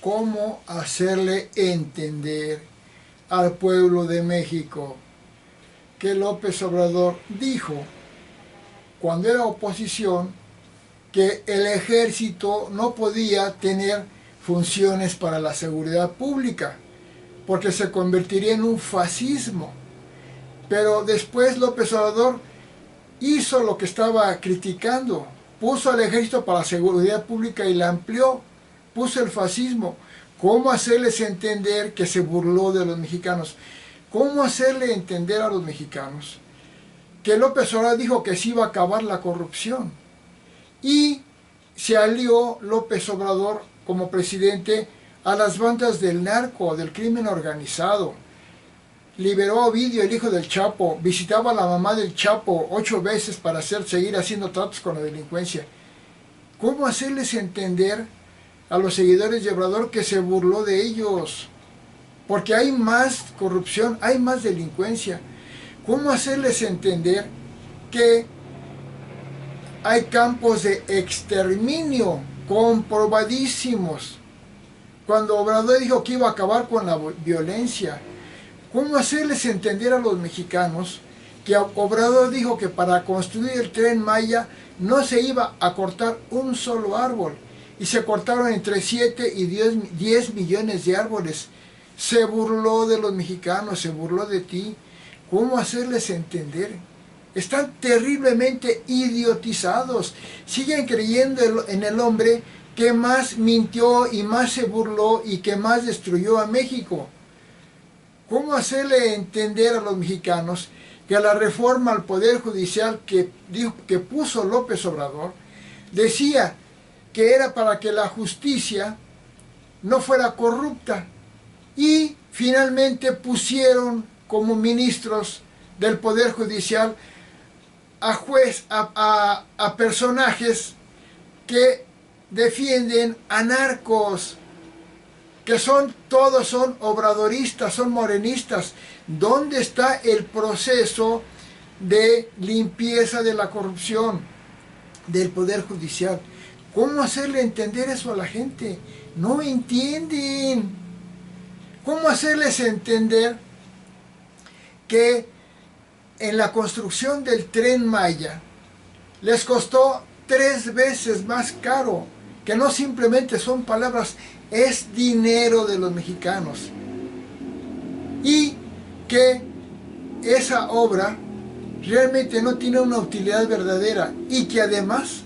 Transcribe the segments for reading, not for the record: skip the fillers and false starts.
cómo hacerle entender al pueblo de México que López Obrador dijo, cuando era oposición, que el ejército no podía tener funciones para la seguridad pública, porque se convertiría en un fascismo. Pero después López Obrador hizo lo que estaba criticando, puso al ejército para la seguridad pública y la amplió, puso el fascismo. ¿Cómo hacerles entender que se burló de los mexicanos? ¿Cómo hacerle entender a los mexicanos que López Obrador dijo que se iba a acabar la corrupción? Y se alió López Obrador como presidente a las bandas del narco, del crimen organizado. Liberó a Ovidio, el hijo del Chapo, visitaba a la mamá del Chapo 8 veces para seguir haciendo tratos con la delincuencia. ¿Cómo hacerles entender a los seguidores de Obrador que se burló de ellos? Porque hay más corrupción, hay más delincuencia. ¿Cómo hacerles entender que hay campos de exterminio comprobadísimos? Cuando Obrador dijo que iba a acabar con la violencia, ¿cómo hacerles entender a los mexicanos que Obrador dijo que para construir el Tren Maya no se iba a cortar un solo árbol? Y se cortaron entre 7 y 10 millones de árboles. Se burló de los mexicanos, se burló de ti. ¿Cómo hacerles entender? Están terriblemente idiotizados. Siguen creyendo en el hombre que más mintió y más se burló y que más destruyó a México. ¿Cómo hacerle entender a los mexicanos que la reforma al Poder Judicial que puso López Obrador decía que era para que la justicia no fuera corrupta? Y finalmente pusieron como ministros del Poder Judicial a personajes que defienden a narcos, que todos son obradoristas, son morenistas. ¿Dónde está el proceso de limpieza de la corrupción del Poder Judicial? ¿Cómo hacerle entender eso a la gente? No entienden. ¿Cómo hacerles entender que en la construcción del Tren Maya les costó 3 veces más caro? Que no simplemente son palabras, es dinero de los mexicanos. Y que esa obra realmente no tiene una utilidad verdadera y que además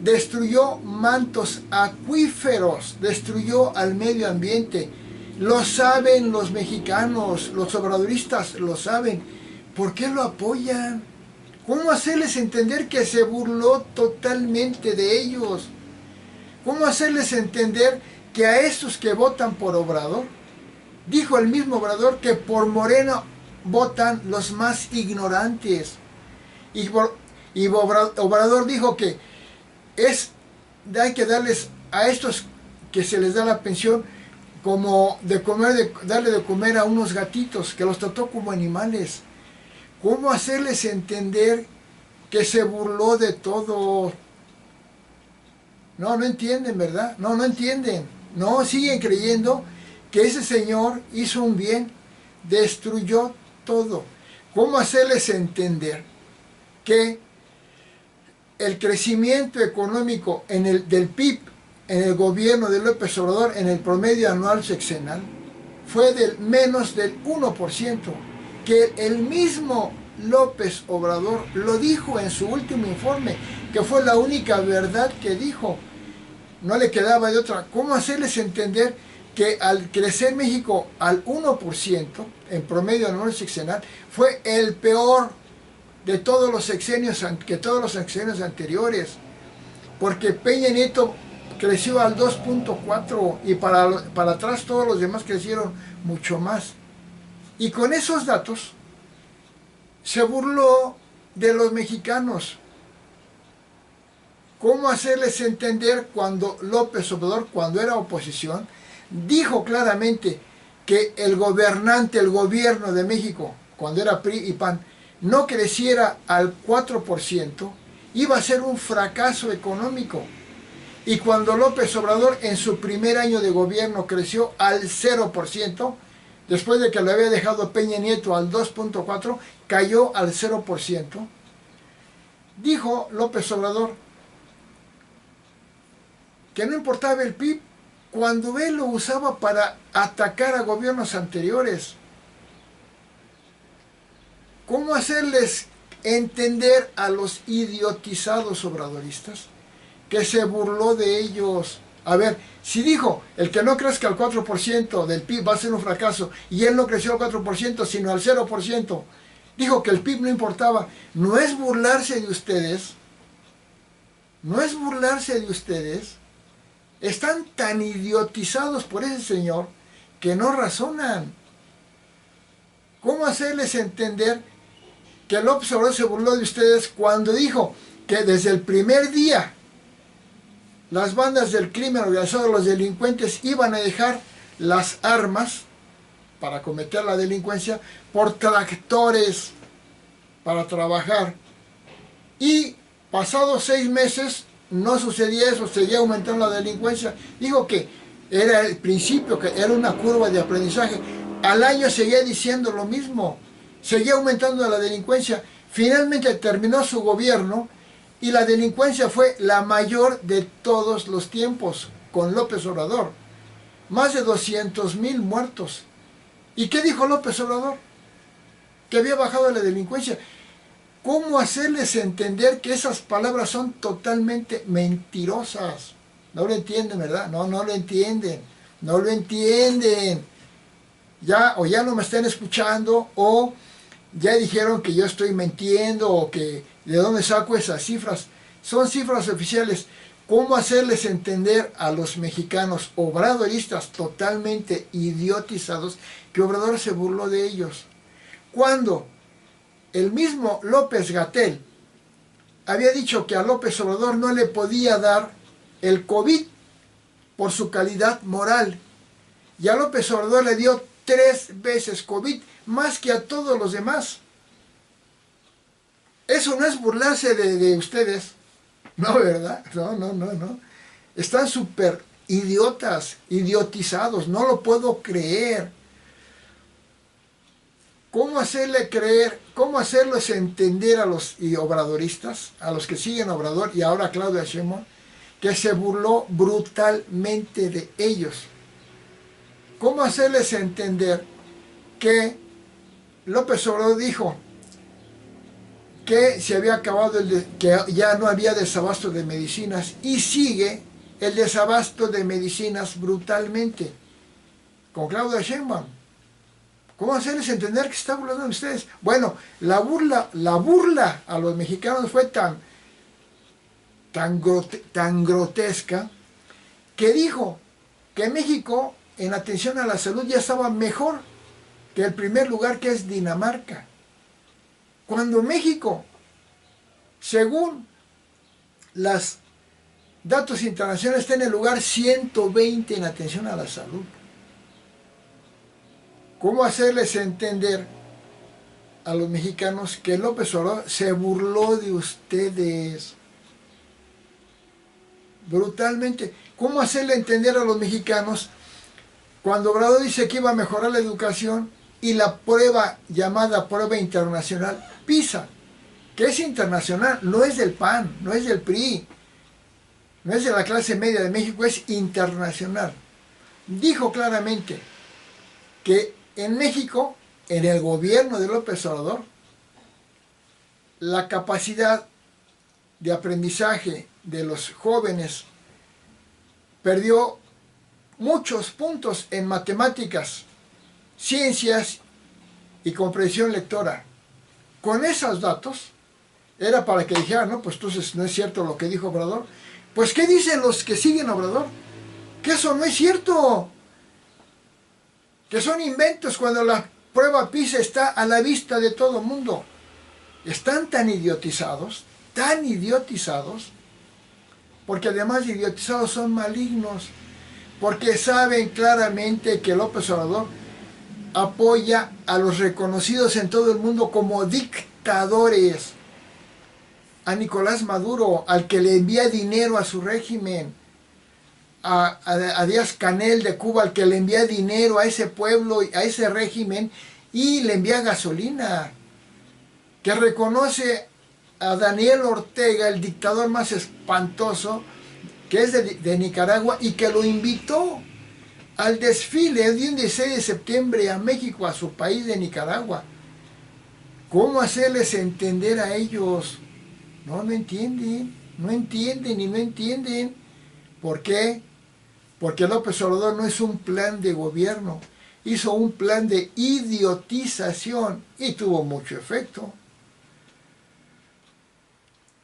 destruyó mantos acuíferos, destruyó al medio ambiente. Lo saben los mexicanos, los obradoristas lo saben. ¿Por qué lo apoyan? ¿Cómo hacerles entender que se burló totalmente de ellos? ¿Cómo hacerles entender que a estos que votan por Obrador, dijo el mismo Obrador que por Morena votan los más ignorantes? Y Obrador dijo que hay que darles a estos que se les da la pensión como darle de comer a unos gatitos, que los trató como animales. ¿Cómo hacerles entender que se burló de todo? No entienden, ¿verdad? No entienden. No, siguen creyendo que ese señor hizo un bien, destruyó todo. ¿Cómo hacerles entender que el crecimiento económico del PIB en el gobierno de López Obrador en el promedio anual sexenal fue del menos del 1%, que el mismo López Obrador lo dijo en su último informe, que fue la única verdad que dijo? No le quedaba de otra. ¿Cómo hacerles entender que al crecer México al 1% en promedio anual sexenal fue el peor de todos los sexenios, anteriores? Porque Peña Nieto creció al 2.4 y para atrás todos los demás crecieron mucho más. Y con esos datos se burló de los mexicanos. ¿Cómo hacerles entender cuando López Obrador, cuando era oposición, dijo claramente que el gobierno de México, cuando era PRI y PAN, no creciera al 4%, iba a ser un fracaso económico? Y cuando López Obrador en su primer año de gobierno creció al 0%, después de que lo había dejado Peña Nieto al 2.4%, cayó al 0%, dijo López Obrador que no importaba el PIB cuando él lo usaba para atacar a gobiernos anteriores. ¿Cómo hacerles entender a los idiotizados obradoristas que se burló de ellos? A ver, si dijo, el que no crezca al 4% del PIB va a ser un fracaso, y él no creció al 4%, sino al 0%, dijo que el PIB no importaba, ¿no es burlarse de ustedes? ¿No es burlarse de ustedes? Están tan idiotizados por ese señor que no razonan. ¿Cómo hacerles entender que López Obrador se burló de ustedes cuando dijo que desde el primer día las bandas del crimen organizado, los delincuentes, iban a dejar las armas para cometer la delincuencia por tractores para trabajar? Y pasados 6 meses no sucedía eso, seguía aumentando la delincuencia. Dijo que era el principio, que era una curva de aprendizaje. Al año seguía diciendo lo mismo, seguía aumentando la delincuencia. Finalmente terminó su gobierno y la delincuencia fue la mayor de todos los tiempos con López Obrador. Más de 200,000 muertos. ¿Y qué dijo López Obrador? Que había bajado la delincuencia. ¿Cómo hacerles entender que esas palabras son totalmente mentirosas? No lo entienden, ¿verdad? No lo entienden. No lo entienden. Ya, o ya no me están escuchando, o ya dijeron que yo estoy mintiendo, o que de dónde saco esas cifras. Son cifras oficiales. ¿Cómo hacerles entender a los mexicanos obradoristas totalmente idiotizados que Obrador se burló de ellos? Cuando el mismo López-Gatell había dicho que a López Obrador no le podía dar el COVID por su calidad moral, y a López Obrador le dio 3 veces COVID, más que a todos los demás. Eso no es burlarse de ustedes, no, ¿verdad? No. Están súper idiotas, idiotizados, no lo puedo creer. ¿Cómo hacerle creer, cómo hacerlos entender a los obradoristas, a los que siguen a Obrador y ahora a Claudia Sheinbaum, que se burló brutalmente de ellos? ¿Cómo hacerles entender que López Obrador dijo que se había acabado que ya no había desabasto de medicinas, y sigue el desabasto de medicinas brutalmente con Claudia Sheinbaum? ¿Cómo hacerles entender que se está burlando de ustedes? Bueno, la burla a los mexicanos fue tan grotesca que dijo que México en atención a la salud ya estaba mejor que el primer lugar, que es Dinamarca. Cuando México, según los datos internacionales, está en el lugar 120 en atención a la salud. ¿Cómo hacerles entender a los mexicanos que López Obrador se burló de ustedes brutalmente? ¿Cómo hacerle entender a los mexicanos cuando Obrador dice que iba a mejorar la educación y la prueba llamada prueba internacional PISA, que es internacional, no es del PAN, no es del PRI, no es de la clase media de México, es internacional? Dijo claramente que en México, en el gobierno de López Obrador, la capacidad de aprendizaje de los jóvenes perdió muchos puntos en matemáticas, ciencias y comprensión lectora. Con esos datos, era para que dijeran, no, pues entonces no es cierto lo que dijo Obrador. Pues, ¿qué dicen los que siguen a Obrador? Que eso no es cierto, que son inventos, cuando la prueba PISA está a la vista de todo el mundo. Están tan idiotizados, porque además de idiotizados son malignos, porque saben claramente que López Obrador apoya a los reconocidos en todo el mundo como dictadores, a Nicolás Maduro, al que le envía dinero a su régimen, a Díaz-Canel de Cuba, al que le envía dinero a ese pueblo, a ese régimen, y le envía gasolina, que reconoce a Daniel Ortega, el dictador más espantoso, que es de Nicaragua, y que lo invitó al desfile de un 16 de septiembre a México, a su país de Nicaragua. ¿Cómo hacerles entender a ellos? No, no entienden, no entienden y no entienden. ¿Por qué? Porque López Obrador no es un plan de gobierno, hizo un plan de idiotización y tuvo mucho efecto.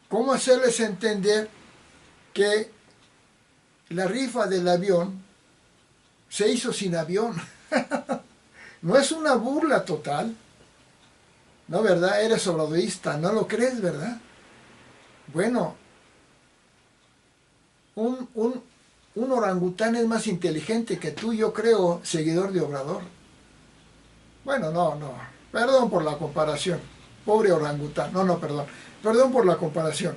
¿Cómo hacerles entender que la rifa del avión se hizo sin avión? No es una burla total, ¿no, verdad? Eres obradorista, no lo crees, ¿verdad? Bueno, un orangután es más inteligente que tú, yo creo, seguidor de Obrador. Bueno, no, perdón por la comparación, pobre orangután, perdón por la comparación.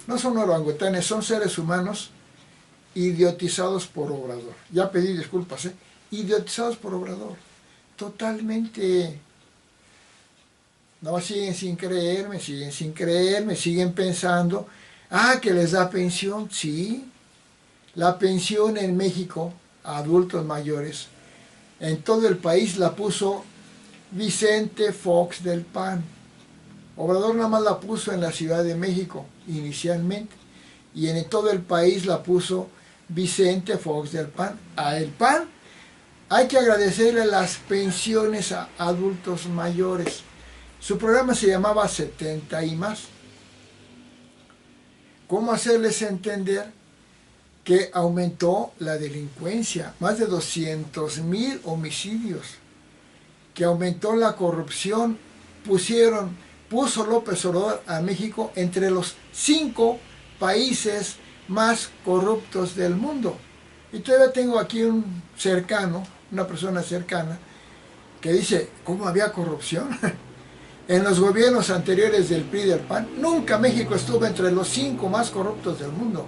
No son orangutanes, son seres humanos idiotizados por Obrador. Ya pedí disculpas, idiotizados por Obrador. Totalmente. No, siguen sin creerme, siguen pensando, que les da pensión, sí. La pensión en México a adultos mayores, en todo el país la puso Vicente Fox del PAN. Obrador nada más la puso en la Ciudad de México inicialmente, y en todo el país la puso Vicente Fox del PAN. A el PAN hay que agradecerle las pensiones a adultos mayores. Su programa se llamaba 70 y más. ¿Cómo hacerles entender que aumentó la delincuencia? Más de 200,000 homicidios. Que aumentó la corrupción. Puso López Obrador a México entre los 5 países más corruptos del mundo. Y todavía tengo aquí una persona cercana, que dice, ¿cómo había corrupción? En los gobiernos anteriores del PRI y del PAN, nunca México estuvo entre los 5 más corruptos del mundo.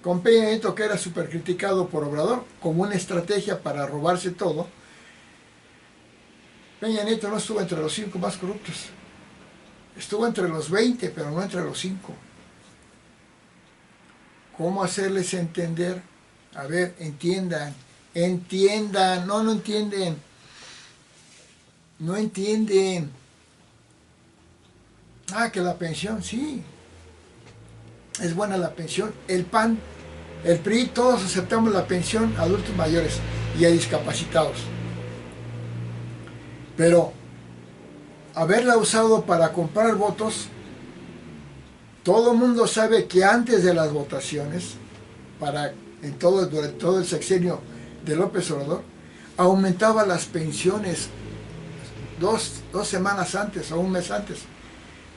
Con Peña Nieto, que era súper criticado por Obrador, como una estrategia para robarse todo, Peña Nieto no estuvo entre los 5 más corruptos. Estuvo entre los 20, pero no entre los 5. ¿Cómo hacerles entender? A ver, entiendan, no entienden. No entienden. Que la pensión, sí. Es buena la pensión. El PAN, el PRI, todos aceptamos la pensión a adultos mayores y a discapacitados. Pero haberla usado para comprar votos, todo el mundo sabe que antes de las votaciones, durante todo el sexenio de López Obrador, aumentaba las pensiones dos semanas antes o un mes antes,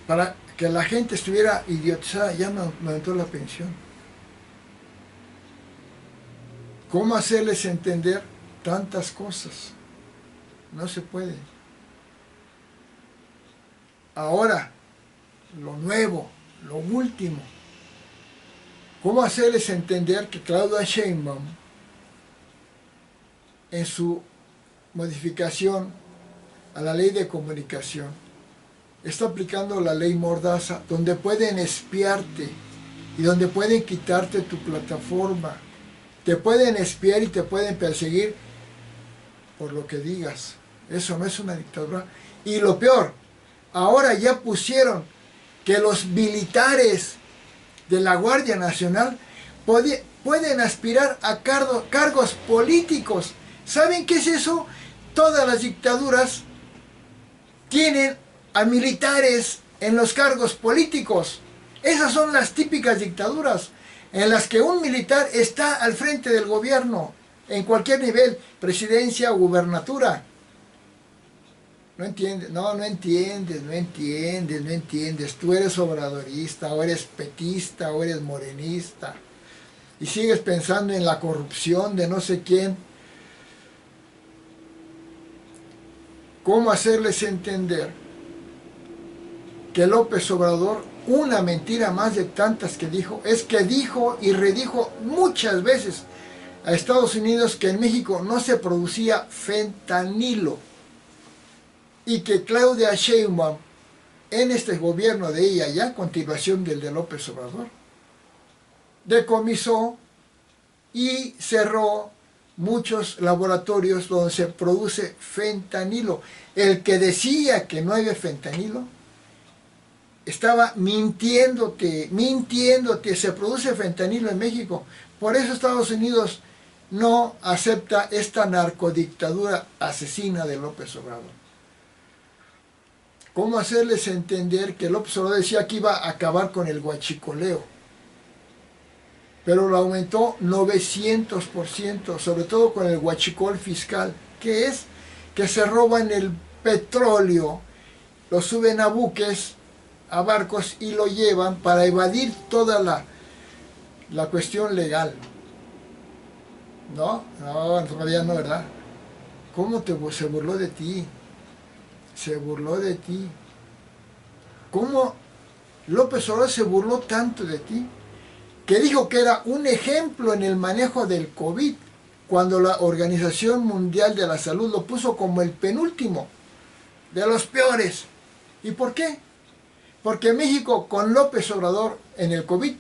para que la gente estuviera idiotizada. Ya me aumentó la pensión. ¿Cómo hacerles entender tantas cosas? No se puede. Ahora, lo nuevo, lo último. ¿Cómo hacerles entender que Claudia Sheinbaum, en su modificación a la ley de comunicación, está aplicando la ley Mordaza, donde pueden espiarte y donde pueden quitarte tu plataforma? Te pueden espiar y te pueden perseguir por lo que digas. Eso no es una dictadura. Y lo peor, ahora ya pusieron que los militares de la Guardia Nacional pueden aspirar a cargos políticos. ¿Saben qué es eso? Todas las dictaduras tienen a militares en los cargos políticos. Esas son las típicas dictaduras, en las que un militar está al frente del gobierno, en cualquier nivel, presidencia o gubernatura. No entiendes, no entiendes. Tú eres obradorista, o eres petista, o eres morenista, y sigues pensando en la corrupción de no sé quién. ¿Cómo hacerles entender que López Obrador una mentira más de tantas que dijo, es que dijo y redijo muchas veces a Estados Unidos que en México no se producía fentanilo y que Claudia Sheinbaum, en este gobierno de ella, ya a continuación del de López Obrador, decomisó y cerró muchos laboratorios donde se produce fentanilo. El que decía que no había fentanilo estaba mintiéndote, se produce fentanilo en México. Por eso Estados Unidos no acepta esta narcodictadura asesina de López Obrador. ¿Cómo hacerles entender que López Obrador decía que iba a acabar con el huachicoleo? Pero lo aumentó 900%, sobre todo con el huachicol fiscal, que es que se roban el petróleo, lo suben a buques, a barcos y lo llevan para evadir toda la cuestión legal. No, todavía no, ¿verdad? ¿Cómo se burló de ti? Se burló de ti. ¿Cómo López Obrador se burló tanto de ti? Que dijo que era un ejemplo en el manejo del COVID, cuando la Organización Mundial de la Salud lo puso como el penúltimo de los peores. ¿Y por qué? Porque México con López Obrador en el COVID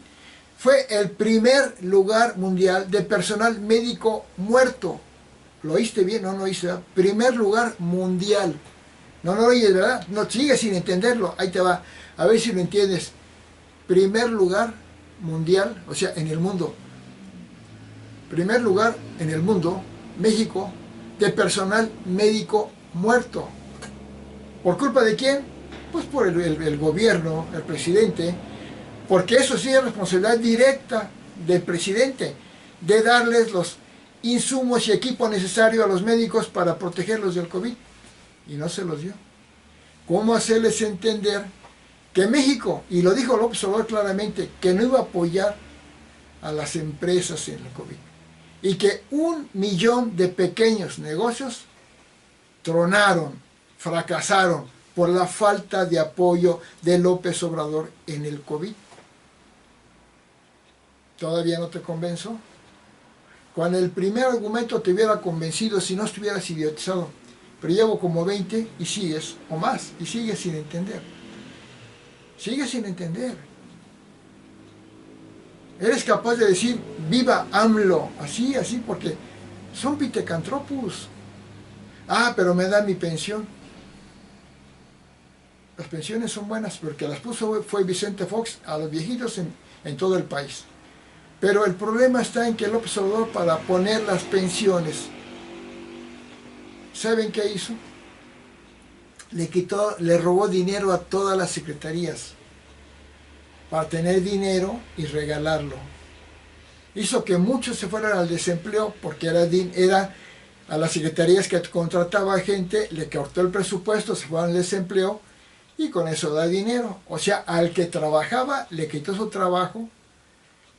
fue el primer lugar mundial de personal médico muerto. ¿Lo oíste bien? No, no oíste, ¿verdad? Primer lugar mundial. No, no lo oyes, ¿verdad? No, sigue sin entenderlo. Ahí te va. A ver si lo entiendes. Primer lugar mundial, o sea, en el mundo. Primer lugar en el mundo, México, de personal médico muerto. ¿Por culpa de quién? Pues por el gobierno, el presidente, porque eso sí es responsabilidad directa del presidente, de darles los insumos y equipo necesario a los médicos para protegerlos del COVID, y no se los dio. ¿Cómo hacerles entender que México, y lo dijo López Obrador claramente, que no iba a apoyar a las empresas en el COVID, y que 1 millón de pequeños negocios tronaron, fracasaron por la falta de apoyo de López Obrador en el COVID? ¿Todavía no te convenzo? Cuando el primer argumento te hubiera convencido, si no estuvieras idiotizado, pero llevo como 20 y sigues, o más, y sigues sin entender. Sigues sin entender. Eres capaz de decir, viva AMLO, así, porque son pitecantropus. Ah, pero me da mi pensión. Las pensiones son buenas, porque las puso fue Vicente Fox a los viejitos en todo el país. Pero el problema está en que López Obrador, para poner las pensiones, ¿saben qué hizo? Le robó dinero a todas las secretarías para tener dinero y regalarlo. Hizo que muchos se fueran al desempleo porque era a las secretarías que contrataba gente, le cortó el presupuesto, se fueron al desempleo y con eso da dinero. O sea, al que trabajaba le quitó su trabajo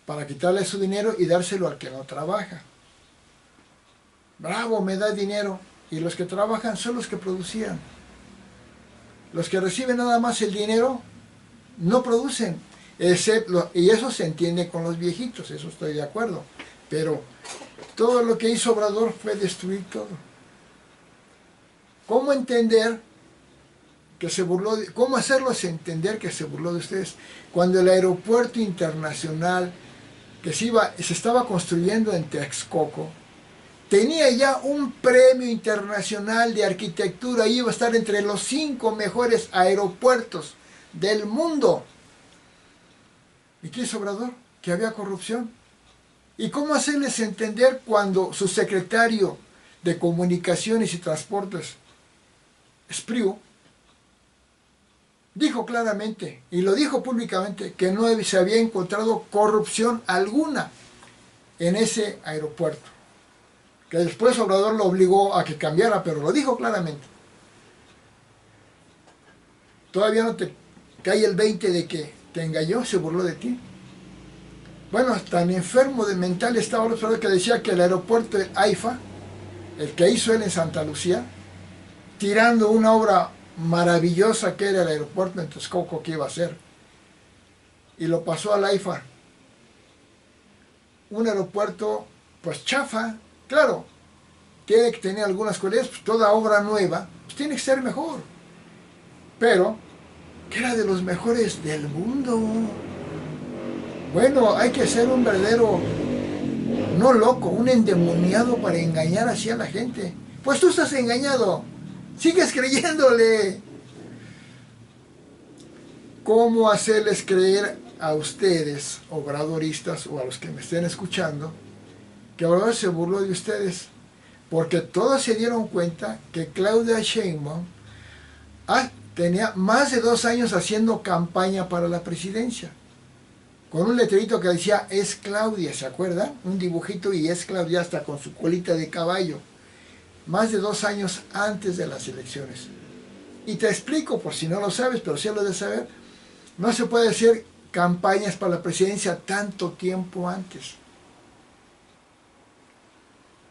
para quitarle su dinero y dárselo al que no trabaja. Bravo, me da dinero. Y los que trabajan son los que producían. Los que reciben nada más el dinero no producen. Y eso se entiende con los viejitos, eso estoy de acuerdo. Pero todo lo que hizo Obrador fue destruir todo. ¿Cómo entender que se burló cómo hacerlos entender que se burló de ustedes? Cuando el aeropuerto internacional que se estaba construyendo en Texcoco tenía ya un premio internacional de arquitectura, y iba a estar entre los 5 mejores aeropuertos del mundo. ¿Y qué hizo Obrador? Que había corrupción. ¿Y cómo hacerles entender cuando su secretario de Comunicaciones y Transportes, Espriu, dijo claramente, y lo dijo públicamente, que no se había encontrado corrupción alguna en ese aeropuerto? Que después Obrador lo obligó a que cambiara, pero lo dijo claramente. Todavía no te cae el 20 de que te engañó, se burló de ti. Bueno, tan enfermo de mental estaba Obrador que decía que el aeropuerto del AIFA, el que hizo él en Santa Lucía, tirando una obra maravillosa que era el aeropuerto en Texcoco que iba a hacer, y lo pasó al AIFA. Un aeropuerto, pues chafa, claro, tiene que tener algunas cualidades, pues toda obra nueva, pues tiene que ser mejor. Pero, que era de los mejores del mundo. Bueno, hay que ser un verdadero, no loco, un endemoniado para engañar así a la gente. Pues tú estás engañado, sigues creyéndole. ¿Cómo hacerles creer a ustedes, obradoristas, o a los que me estén escuchando, que Obrador se burló de ustedes? Porque todos se dieron cuenta que Claudia Sheinbaum tenía más de 2 años haciendo campaña para la presidencia, con un letrerito que decía "es Claudia", ¿se acuerdan? Un dibujito y "es Claudia", hasta con su colita de caballo. Más de 2 años antes de las elecciones. Y te explico, por si no lo sabes, pero sí lo debes saber, no se puede hacer campañas para la presidencia tanto tiempo antes.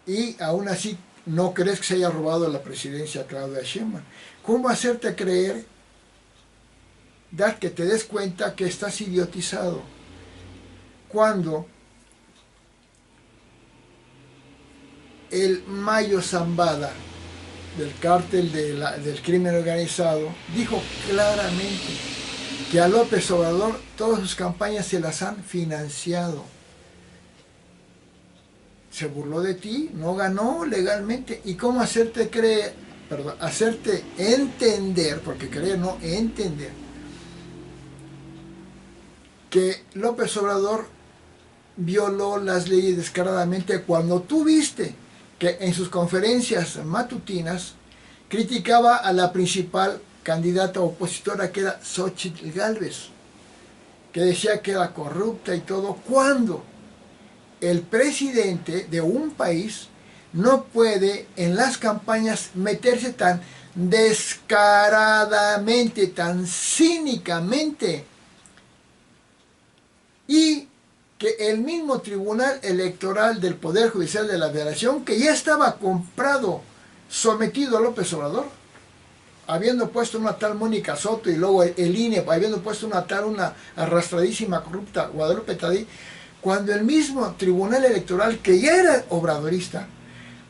Y aún así no crees que se haya robado la presidencia a Claudia Sheinbaum. ¿Cómo hacerte creer, que te des cuenta que estás idiotizado? Cuando el Mayo Zambada del cártel del crimen organizado dijo claramente que a López Obrador todas sus campañas se las han financiado. Se burló de ti, no ganó legalmente. ¿Y cómo hacerte creer, hacerte entender, porque creer no entender, que López Obrador violó las leyes descaradamente cuando tú viste que en sus conferencias matutinas criticaba a la principal candidata opositora, que era Xóchitl Gálvez, que decía que era corrupta y todo, cuando el presidente de un país no puede en las campañas meterse tan descaradamente, tan cínicamente, y que el mismo Tribunal Electoral del Poder Judicial de la Federación, que ya estaba comprado, sometido a López Obrador, habiendo puesto una tal Mónica Soto y luego el INE, habiendo puesto una arrastradísima corrupta Guadalupe Tadí, cuando el mismo Tribunal Electoral, que ya era obradorista,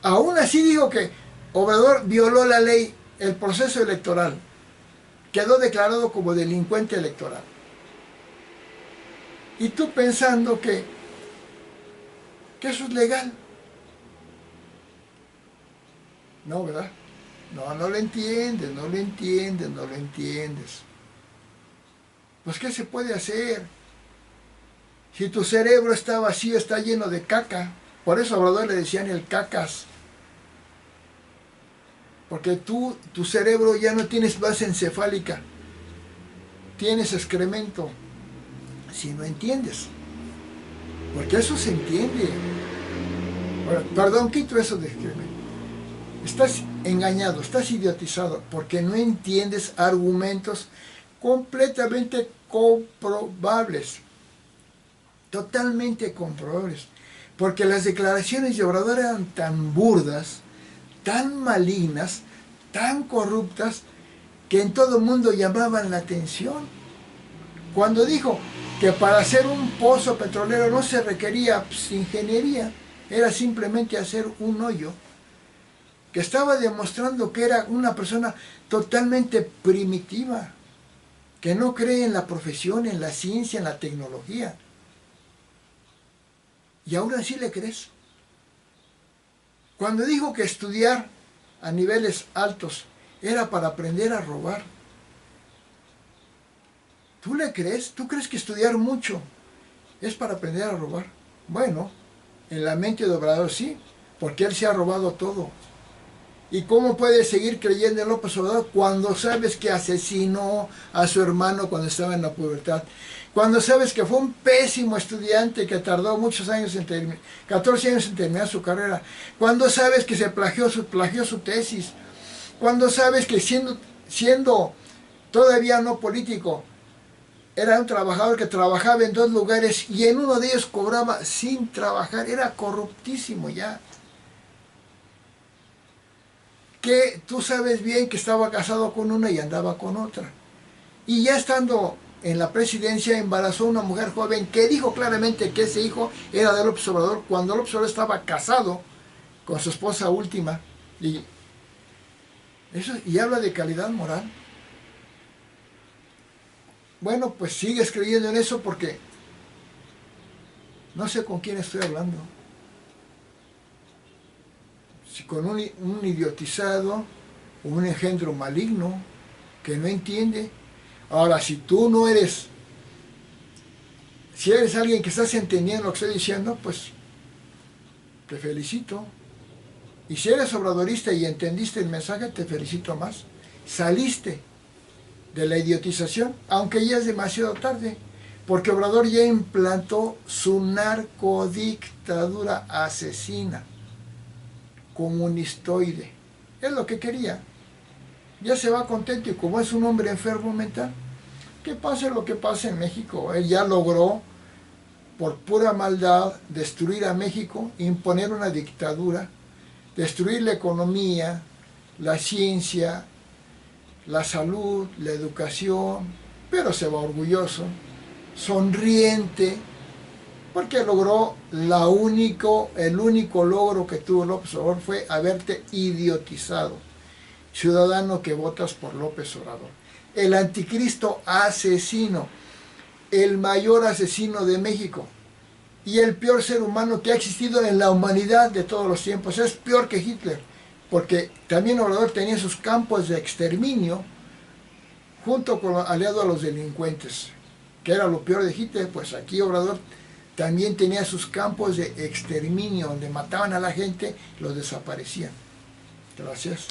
aún así dijo que Obrador violó la ley, el proceso electoral, quedó declarado como delincuente electoral. Y tú pensando que eso es legal. No, ¿verdad? No lo entiendes, no lo entiendes, no lo entiendes. Pues, ¿qué se puede hacer? Si tu cerebro está vacío, está lleno de caca. Por eso a Obrador le decían el cacas. Porque tu cerebro ya no tienes base encefálica. Tienes excremento. Si no entiendes. Porque eso se entiende. Ahora, perdón, quito eso de excremento. Estás engañado, estás idiotizado, porque no entiendes argumentos completamente comprobables. Totalmente comprobables. Porque las declaraciones de Obrador eran tan burdas, tan malignas, tan corruptas, que en todo el mundo llamaban la atención. Cuando dijo que para hacer un pozo petrolero no se requería ingeniería, era simplemente hacer un hoyo, que estaba demostrando que era una persona totalmente primitiva, que no cree en la profesión, en la ciencia, en la tecnología. Y ahora sí le crees. Cuando dijo que estudiar a niveles altos era para aprender a robar, ¿tú le crees? ¿Tú crees que estudiar mucho es para aprender a robar? Bueno, en la mente de Obrador sí, porque él se ha robado todo. ¿Y cómo puedes seguir creyendo en López Obrador cuando sabes que asesinó a su hermano cuando estaba en la pubertad? Cuando sabes que fue un pésimo estudiante que tardó muchos años 14 años en terminar su carrera. Cuando sabes que se plagió su tesis. Cuando sabes que siendo todavía no político, era un trabajador que trabajaba en 2 lugares y en uno de ellos cobraba sin trabajar. Era corruptísimo ya. Que tú sabes bien que estaba casado con una y andaba con otra. Y ya estando en la presidencia embarazó a una mujer joven que dijo claramente que ese hijo era de López Obrador cuando López Obrador estaba casado con su esposa última. Y habla de calidad moral. Bueno, pues sigues creyendo en eso porque no sé con quién estoy hablando. Si con un idiotizado o un engendro maligno que no entiende. Ahora, si tú no eres, si eres alguien que estás entendiendo lo que estoy diciendo, pues te felicito. Y si eres obradorista y entendiste el mensaje, te felicito más. Saliste de la idiotización, aunque ya es demasiado tarde, porque Obrador ya implantó su narcodictadura asesina, comunistoide. Es lo que quería. Ya se va contento y como es un hombre enfermo mental, que pase lo que pase en México. Él ya logró, por pura maldad, destruir a México, imponer una dictadura, destruir la economía, la ciencia, la salud, la educación, pero se va orgulloso, sonriente, porque logró el único logro que tuvo López Obrador fue haberte idiotizado, ciudadano que votas por López Obrador. El anticristo asesino, el mayor asesino de México y el peor ser humano que ha existido en la humanidad de todos los tiempos. Es peor que Hitler, porque también Obrador tenía sus campos de exterminio junto con aliado a los delincuentes, que era lo peor de Hitler. Pues aquí Obrador también tenía sus campos de exterminio, donde mataban a la gente y los desaparecían. Gracias.